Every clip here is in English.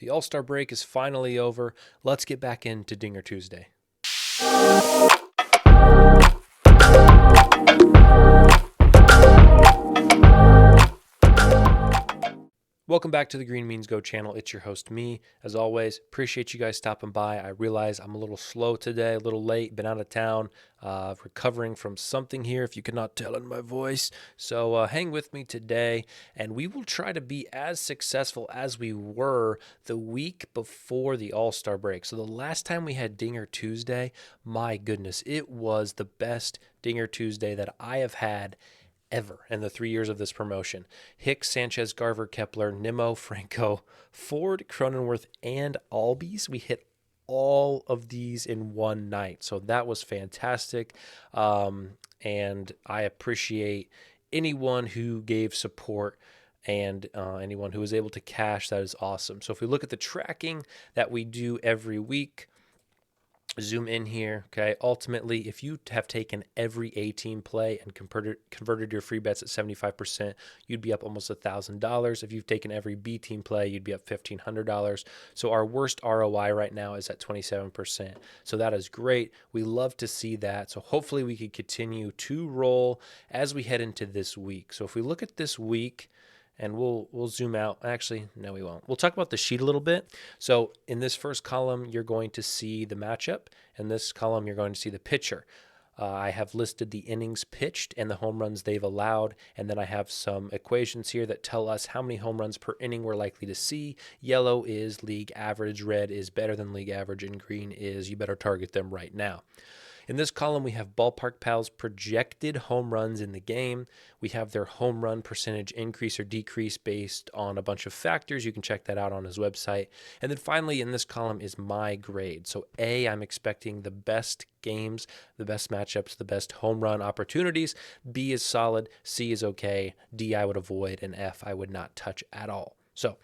The All-Star break is finally over. Let's get back into Dinger Tuesday. Welcome back to the Green Means Go channel. It's your host, me. As always, appreciate you guys stopping by. I realize I'm a little slow today, a little late, been out of town, recovering from something here, if you cannot tell in my voice. So hang with me today, and we will try to be as successful as we were the week before the All-Star break. So the last time we had Dinger Tuesday, my goodness, it was the best Dinger Tuesday that I have had ever in the 3 years of this promotion. Hicks, Sanchez, Garver, Kepler, Nimmo, Franco, Ford, Cronenworth, and Albies. We hit all of these in one night. So that was fantastic. And I appreciate anyone who gave support and anyone who was able to cash. That is awesome. So if we look at the tracking that we do every week, zoom in here, okay? Ultimately, if you have taken every A-team play and converted your free bets at 75%, you'd be up almost $1,000. If you've taken every B-team play, you'd be up $1,500. So our worst ROI right now is at 27%. So that is great. We love to see that. So hopefully we can continue to roll as we head into this week. So if we look at this week, and we'll zoom out. Actually, no, we won't. We'll talk about the sheet a little bit. So in this first column, you're going to see the matchup. In this column, you're going to see the pitcher. I have listed the innings pitched and the home runs they've allowed, and then I have some equations here that tell us how many home runs per inning we're likely to see. Yellow is league average, red is better than league average, and green is you better target them right now. In this column, we have Ballpark Pals projected home runs in the game. We have their home run percentage increase or decrease based on a bunch of factors. You can check that out on his website. And then finally, in this column is my grade. So A, I'm expecting the best games, the best matchups, the best home run opportunities. B is solid. C is okay. D, I would avoid. And F, I would not touch at all. So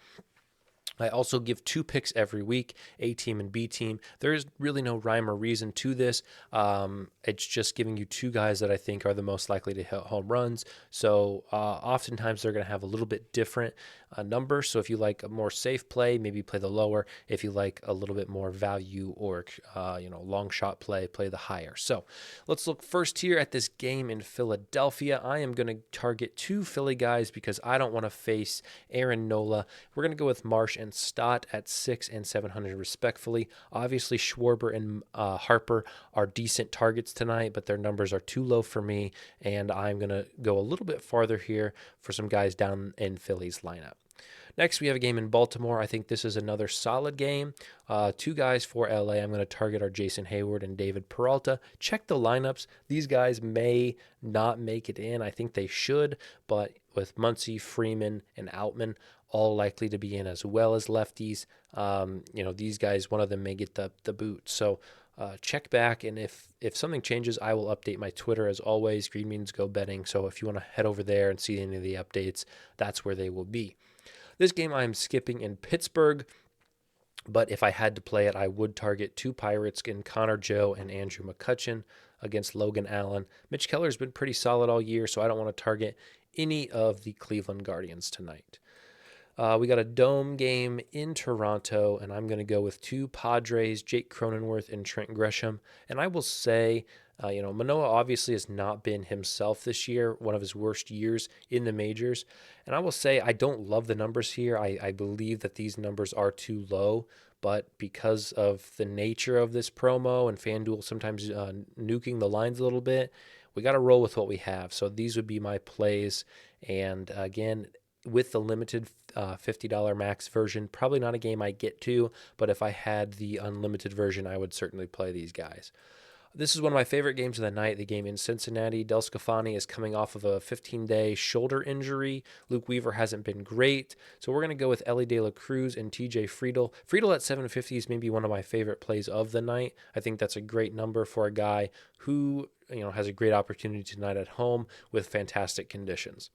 I also give 2 picks every week, A team and B team. There is really no rhyme or reason to this. It's just giving you 2 guys that I think are the most likely to hit home runs. So oftentimes they're going to have a little bit different numbers. So if you like a more safe play, maybe play the lower. If you like a little bit more value or long shot play the higher. So let's look first here at this game in Philadelphia. I am going to target 2 Philly guys because I don't want to face Aaron Nola. We're going to go with Marsh and Stott at 6 and 700 respectfully. Obviously, Schwarber and Harper are decent targets tonight, but their numbers are too low for me, and I'm going to go a little bit farther here for some guys down in Philly's lineup. Next, we have a game in Baltimore. I think this is another solid game. 2 guys for LA I'm going to target are Jason Hayward and David Peralta. Check the lineups. These guys may not make it in. I think they should, but with Muncy, Freeman, and Outman all likely to be in, as well as lefties. These guys, one of them may get the boot. So check back, and if something changes, I will update my Twitter as always. Green Means Go Betting. So if you want to head over there and see any of the updates, that's where they will be. This game I am skipping in Pittsburgh, but if I had to play it, I would target 2 Pirates in Connor Joe and Andrew McCutchen against Logan Allen. Mitch Keller's been pretty solid all year, so I don't want to target any of the Cleveland Guardians tonight. We got a dome game in Toronto, and I'm going to go with 2 Padres, Jake Cronenworth and Trent Gresham. And I will say, Manoah obviously has not been himself this year, one of his worst years in the majors. And I will say I don't love the numbers here. I believe that these numbers are too low, but because of the nature of this promo and FanDuel sometimes nuking the lines a little bit, we got to roll with what we have. So these would be my plays. And again, with the limited $50 max version, probably not a game I get to, but if I had the unlimited version, I would certainly play these guys. This is one of my favorite games of the night, the game in Cincinnati. Del Scafani is coming off of a 15-day shoulder injury. Luke Weaver hasn't been great, so we're going to go with Elly De La Cruz and TJ Friedl. Friedl at 750 is maybe one of my favorite plays of the night. I think that's a great number for a guy who has a great opportunity tonight at home with fantastic conditions.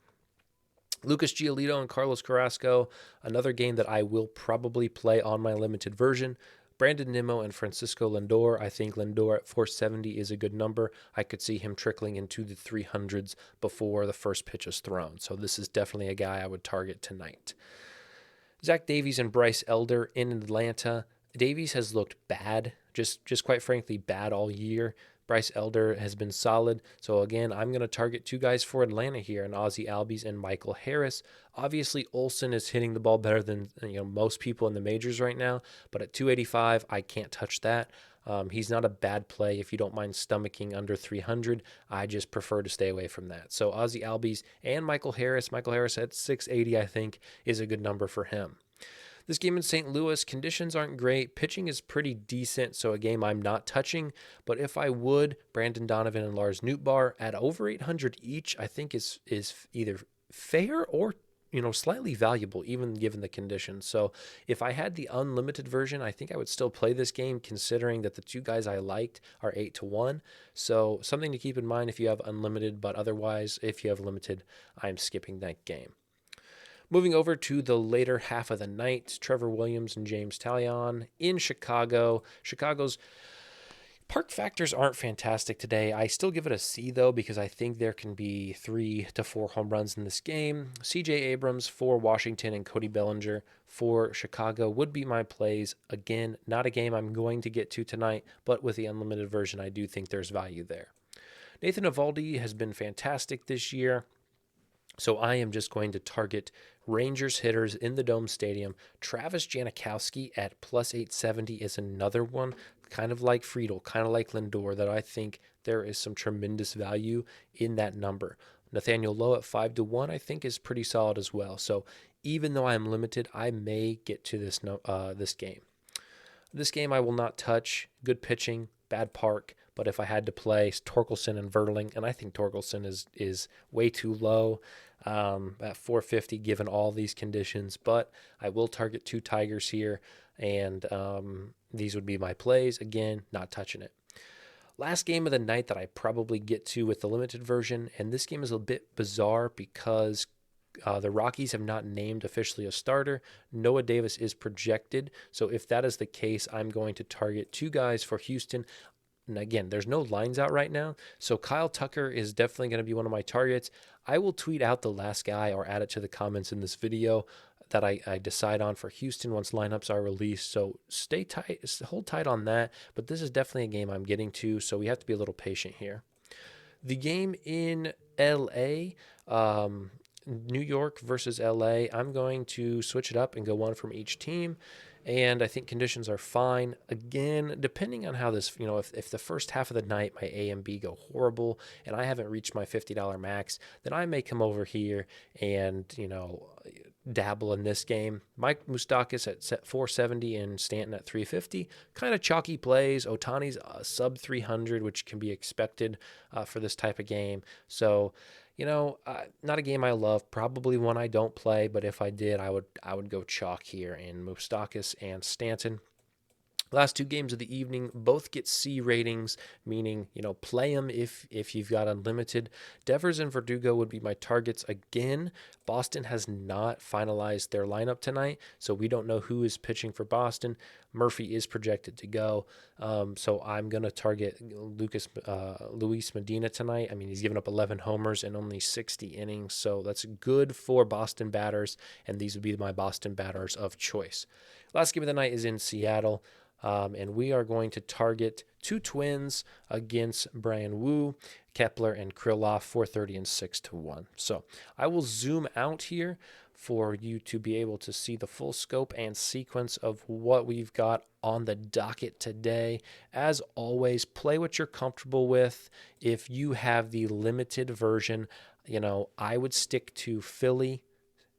Lucas Giolito and Carlos Carrasco, another game that I will probably play on my limited version. Brandon Nimmo and Francisco Lindor. I think Lindor at 470 is a good number. I could see him trickling into the 300s before the first pitch is thrown. So this is definitely a guy I would target tonight. Zach Davies and Bryce Elder in Atlanta. Davies has looked bad, just quite frankly bad all year. Bryce Elder has been solid. So again, I'm going to target two guys for Atlanta here, and Ozzie Albies and Michael Harris. Obviously, Olsen is hitting the ball better than most people in the majors right now, but at 285, I can't touch that. He's not a bad play if you don't mind stomaching under 300. I just prefer to stay away from that. So Ozzie Albies and Michael Harris. Michael Harris at 680, I think, is a good number for him. This game in St. Louis, conditions aren't great. Pitching is pretty decent, so a game I'm not touching. But if I would, Brandon Donovan and Lars Nootbaar at over 800 each, I think is either fair or slightly valuable, even given the conditions. So if I had the unlimited version, I think I would still play this game, considering that the two guys I liked are 8-1. So something to keep in mind if you have unlimited, but otherwise, if you have limited, I'm skipping that game. Moving over to the later half of the night, Trevor Williams and James Taillon in Chicago. Chicago's park factors aren't fantastic today. I still give it a C, though, because I think there can be 3 to 4 home runs in this game. C.J. Abrams for Washington and Cody Bellinger for Chicago would be my plays. Again, not a game I'm going to get to tonight, but with the unlimited version, I do think there's value there. Nathan Eovaldi has been fantastic this year. So I am just going to target Rangers hitters in the Dome Stadium. Travis Janikowski at plus 870 is another one, kind of like Friedel, kind of like Lindor, that I think there is some tremendous value in that number. Nathaniel Lowe at 5-1, I think, is pretty solid as well. So even though I'm limited, I may get to this game. This game I will not touch. Good pitching, bad park. But if I had to play Torkelson and Verling, and I think Torkelson is way too low at 450 given all these conditions, but I will target 2 Tigers here, and these would be my plays. Again, not touching it. Last game of the night that I probably get to with the limited version, and this game is a bit bizarre because the Rockies have not named officially a starter. Noah Davis is projected, so if that is the case, I'm going to target 2 guys for Houston. And again, there's no lines out right now, so Kyle Tucker is definitely going to be one of my targets. I will tweet out the last guy or add it to the comments in this video that I decide on for Houston once lineups are released. So stay tight, hold tight on that. But this is definitely a game I'm getting to, so we have to be a little patient here. The game in LA, New York versus LA, I'm going to switch it up and go one from each team. And I think conditions are fine. Again, depending on how this, if the first half of the night my A and B go horrible and I haven't reached my $50 max, then I may come over here and, dabble in this game. Mike Moustakas at 470 and Stanton at 350. Kind of chalky plays. Ohtani's sub 300, which can be expected for this type of game. So, not a game I love, probably one I don't play, but if I did, I would go chalk here in Moustakas and Stanton. Last 2 games of the evening both get C ratings, meaning, play them if you've got unlimited. Devers and Verdugo would be my targets again. Boston has not finalized their lineup tonight, so we don't know who is pitching for Boston. Murphy is projected to go, so I'm going to target Luis Medina tonight. I mean, he's given up 11 homers and only 60 innings, so that's good for Boston batters, and these would be my Boston batters of choice. Last game of the night is in Seattle. And we are going to target 2 Twins against Brian Wu, Kepler, and Krylov, 430 and 6-1. So I will zoom out here for you to be able to see the full scope and sequence of what we've got on the docket today. As always, play what you're comfortable with. If you have the limited version, I would stick to Philly,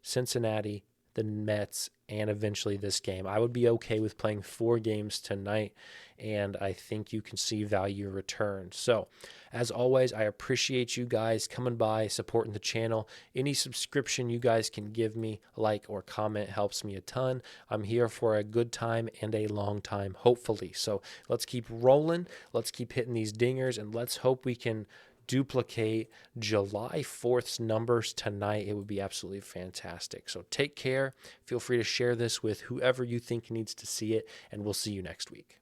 Cincinnati, the Mets, and eventually this game. I would be okay with playing 4 games tonight, and I think you can see value return. So, as always, I appreciate you guys coming by, supporting the channel. Any subscription you guys can give me, like or comment, helps me a ton. I'm here for a good time and a long time, hopefully. So, let's keep rolling. Let's keep hitting these dingers, and let's hope we can duplicate July 4th's numbers tonight. It would be absolutely fantastic. So take care. Feel free to share this with whoever you think needs to see it, and we'll see you next week.